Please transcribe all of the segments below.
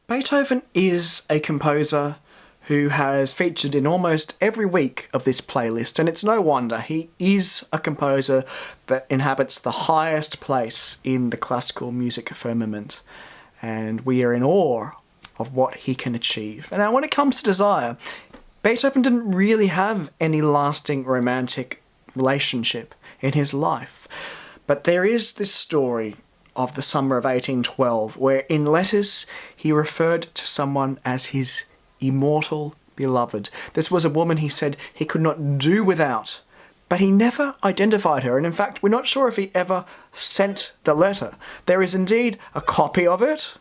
Beethoven is a composer who has featured in almost every week of this playlist, and it's no wonder. He is a composer that inhabits the highest place in the classical music firmament, and we are in awe of what he can achieve. And now when it comes to desire, Beethoven didn't really have any lasting romantic relationship in his life. But there is this story of the summer of 1812, where in letters he referred to someone as his immortal beloved. This was a woman he said he could not do without, but he never identified her, and in fact we're not sure if he ever sent the letter. There is indeed a copy of it,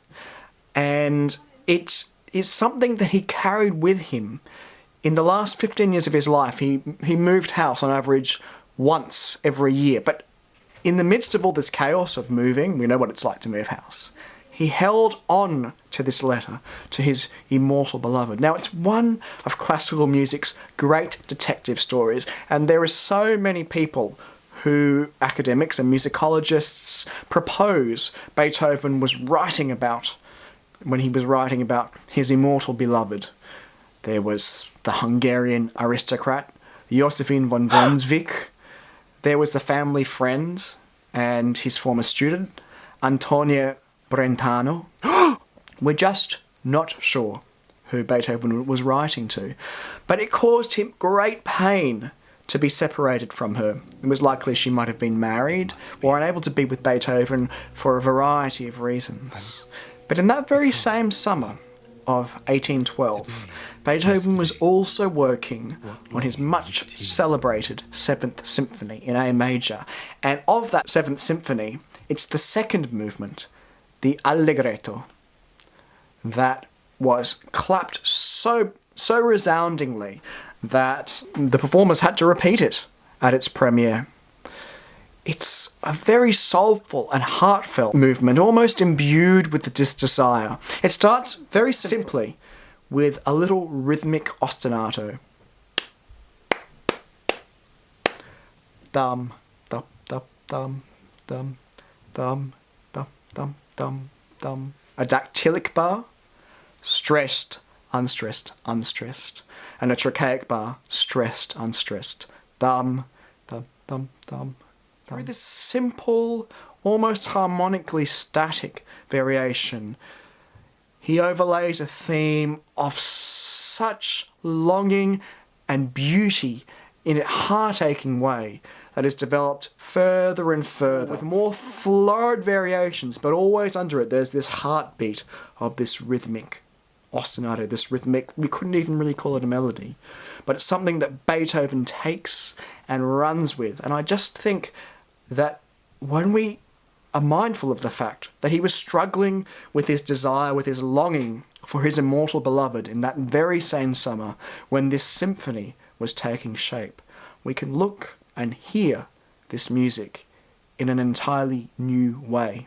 and it is something that he carried with him. In the last 15 years of his life, he moved house on average once every year, but in the midst of all this chaos of moving, we know what it's like to move house, he held on to this letter to his immortal beloved. Now, it's one of classical music's great detective stories, and there are so many people who, academics and musicologists, propose Beethoven was writing about when he was writing about his immortal beloved. There was the Hungarian aristocrat, Josephine von Brunswick. There was the family friend and his former student, Antonio Brentano. We're just not sure who Beethoven was writing to, but it caused him great pain to be separated from her. It was likely she might have been married or unable to be with Beethoven for a variety of reasons. But in that very same summer of 1812, Beethoven was also working on his much celebrated 7th Symphony in A major. And of that 7th Symphony, it's the second movement, the Allegretto, that was clapped so resoundingly that the performers had to repeat it at its premiere. It's a very soulful and heartfelt movement, almost imbued with this desire. It starts very simply with a little rhythmic ostinato. Dum, dum, dum, dum, dum, dum, dum, dum, dum, dum. A dactylic bar, stressed, unstressed, unstressed. And a tracheic bar, stressed, unstressed. Dum, dum, dum, dum. Through this simple, almost harmonically static variation, he overlays a theme of such longing and beauty in a heart-aching way that is developed further and further, with more florid variations, but always under it there's this heartbeat of this rhythmic ostinato, this rhythmic, we couldn't even really call it a melody, but it's something that Beethoven takes and runs with. And I just think that when we are mindful of the fact that he was struggling with his desire, with his longing for his immortal beloved in that very same summer when this symphony was taking shape, we can look and hear this music in an entirely new way.